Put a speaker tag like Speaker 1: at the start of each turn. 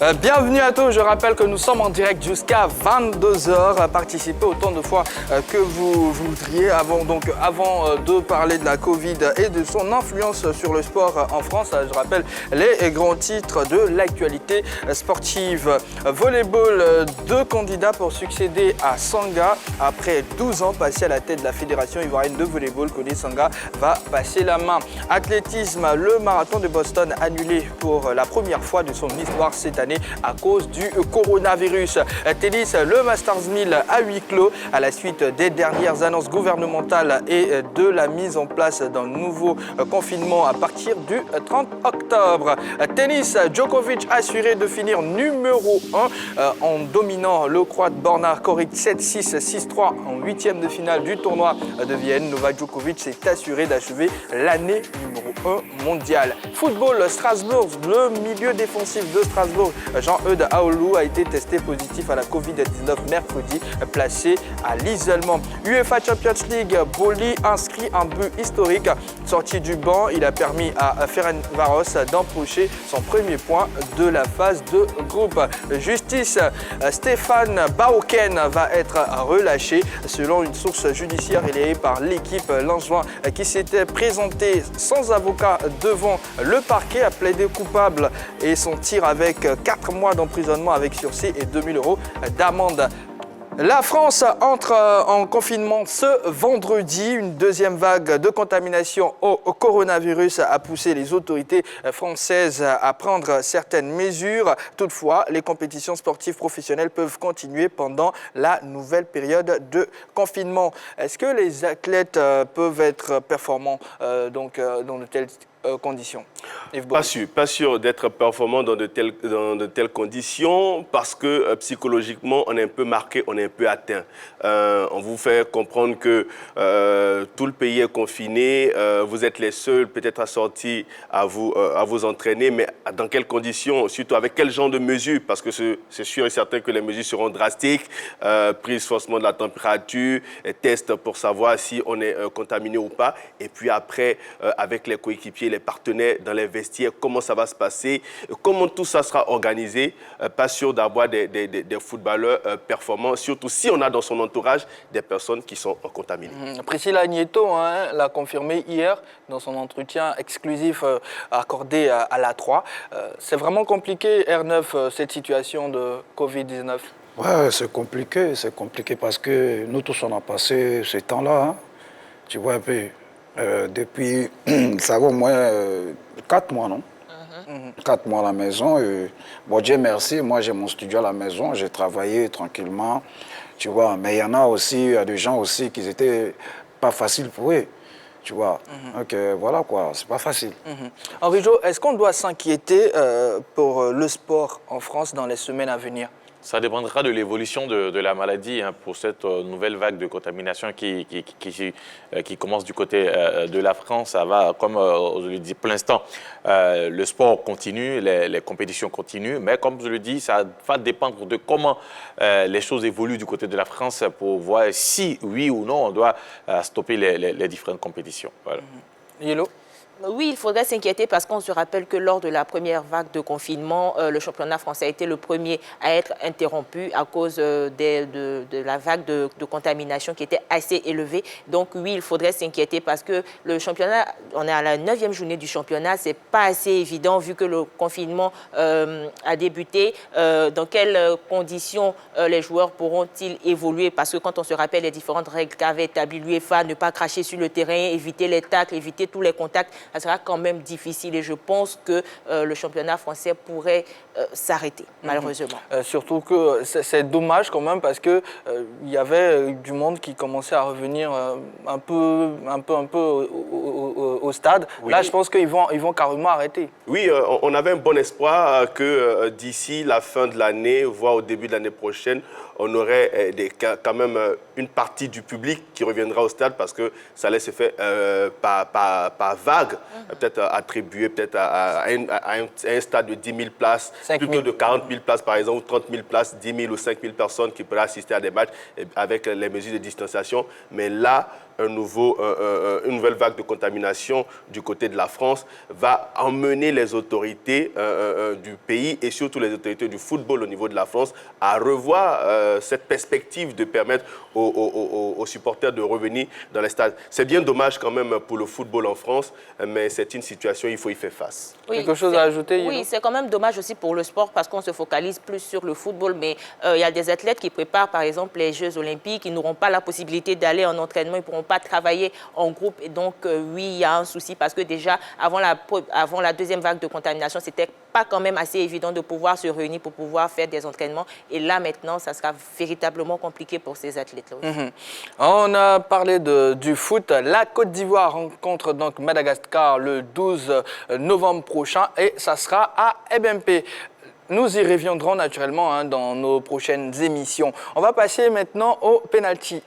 Speaker 1: Bienvenue à tous, je rappelle que nous sommes en direct jusqu'à 22h. Participez autant de fois que vous voudriez. Avant de parler de la Covid et de son influence sur le sport en France, je rappelle les grands titres de l'actualité sportive. Volleyball, 2 candidats pour succéder à Sanga. Après 12 ans passés à la tête de la Fédération ivoirienne de volleyball, Kodé Sanga va passer la main. Athlétisme, le marathon de Boston annulé pour la première fois de son histoire cette année à cause du coronavirus. Tennis, le Masters 1000 à huis clos à la suite des dernières annonces gouvernementales et de la mise en place d'un nouveau confinement à partir du 30 octobre. Tennis, Djokovic assuré de finir numéro 1 en dominant le Croate Borna Coric 7-6, 6-3 en 8e de finale du tournoi de Vienne. Novak Djokovic s'est assuré d'achever l'année numéro 1 mondiale. Football, Strasbourg, le milieu défensif de Strasbourg, Jean-Eudes Aoulou, a été testé positif à la Covid-19 mercredi, placé à l'isolement. UEFA Champions League, Boli inscrit un but historique. Sorti du banc, il a permis à Ferencváros d'empocher son premier point de la phase de groupe. Justice, Stéphane Bauken va être relâché. Selon une source judiciaire relayée par l'équipe, l'Angevin qui s'était présenté sans avocat devant le parquet a plaidé coupable et son tir avec 4 mois d'emprisonnement avec sursis et 2 000 € d'amende. La France entre en confinement ce vendredi. Une deuxième vague de contamination au coronavirus a poussé les autorités françaises à prendre certaines mesures. Toutefois, les compétitions sportives professionnelles peuvent continuer pendant la nouvelle période de confinement. Est-ce que les athlètes peuvent être performants dans de telles conditions?
Speaker 2: Pas sûr d'être performant dans de telles conditions parce que psychologiquement, on est un peu marqué, on est un peu atteint. On vous fait comprendre que tout le pays est confiné, vous êtes les seuls peut-être à sortir, à vous entraîner, mais dans quelles conditions, surtout avec quel genre de mesures? Parce que c'est sûr et certain que les mesures seront drastiques, prise forcément de la température, test pour savoir si on est contaminé ou pas, et puis après, avec les coéquipiers, les partenaires dans les vestiaires, comment ça va se passer, comment tout ça sera organisé. Pas sûr d'avoir des footballeurs performants, surtout si on a dans son entourage des personnes qui sont contaminées.
Speaker 1: Priscilla Nieto l'a confirmé hier dans son entretien exclusif accordé à la 3. C'est vraiment compliqué, R9, cette situation de Covid-19.
Speaker 3: Ouais, c'est compliqué parce que nous tous on a passé ce temps-là, tu vois un peu. Depuis, ça va au moins 4 mois, non? 4 mois à la maison. Bon, Dieu merci, moi j'ai mon studio à la maison, j'ai travaillé tranquillement, tu vois. Mais il y en a aussi, des gens aussi qui n'étaient pas faciles pour eux, tu vois. Donc voilà quoi, c'est pas facile.
Speaker 1: Henri Jo, est-ce qu'on doit s'inquiéter pour le sport en France dans les semaines à venir?
Speaker 4: Ça dépendra de l'évolution de la maladie pour cette nouvelle vague de contamination qui commence du côté de la France. Ça va, comme je le dis pour l'instant, le sport continue, les compétitions continuent, mais comme je le dis, ça va dépendre de comment les choses évoluent du côté de la France pour voir si, oui ou non, on doit stopper les différentes compétitions. Voilà.
Speaker 1: Yellow?
Speaker 5: Oui, il faudrait s'inquiéter parce qu'on se rappelle que lors de la première vague de confinement, le championnat français a été le premier à être interrompu à cause de la vague de contamination qui était assez élevée. Donc oui, il faudrait s'inquiéter parce que le championnat, on est à la 9e journée du championnat, c'est pas assez évident vu que le confinement a débuté. Dans quelles conditions les joueurs pourront-ils évoluer? Parce que quand on se rappelle les différentes règles qu'avait établies l'UEFA, ne pas cracher sur le terrain, éviter les tacles, éviter tous les contacts, ça sera quand même difficile et je pense que le championnat français pourrait s'arrêter, malheureusement.
Speaker 1: Surtout que c'est dommage quand même parce qu'il y avait du monde qui commençait à revenir un peu au stade. Oui. Là, je pense qu'ils vont carrément arrêter.
Speaker 2: Oui, on avait un bon espoir que d'ici la fin de l'année, voire au début de l'année prochaine, on aurait quand même une partie du public qui reviendra au stade parce que ça allait se faire par vague, peut-être attribué à un stade de 10 000 places, plutôt de 40 000 places par exemple, ou 30 000 places, 10 000 ou 5 000 personnes qui pourraient assister à des matchs avec les mesures de distanciation. Mais là, une nouvelle vague de contamination du côté de la France va emmener les autorités du pays et surtout les autorités du football au niveau de la France à revoir cette perspective de permettre aux supporters de revenir dans les stades. C'est bien dommage quand même pour le football en France, mais c'est une situation, il faut y faire face.
Speaker 5: Oui,
Speaker 1: quelque chose à ajouter, Yino?
Speaker 5: Oui, c'est quand même dommage aussi pour le sport parce qu'on se focalise plus sur le football, mais il y a des athlètes qui préparent par exemple les Jeux Olympiques, ils n'auront pas la possibilité d'aller en entraînement, ils ne pourront pas travailler en groupe et donc oui, il y a un souci parce que déjà avant la deuxième vague de contamination, c'était pas quand même assez évident de pouvoir se réunir pour pouvoir faire des entraînements et là maintenant, ça sera véritablement compliqué pour ces athlètes-là aussi.
Speaker 1: On a parlé du foot. La Côte d'Ivoire rencontre donc Madagascar le 12 novembre prochain et ça sera à EBMP. Nous y reviendrons naturellement dans nos prochaines émissions. On va passer maintenant au penalty.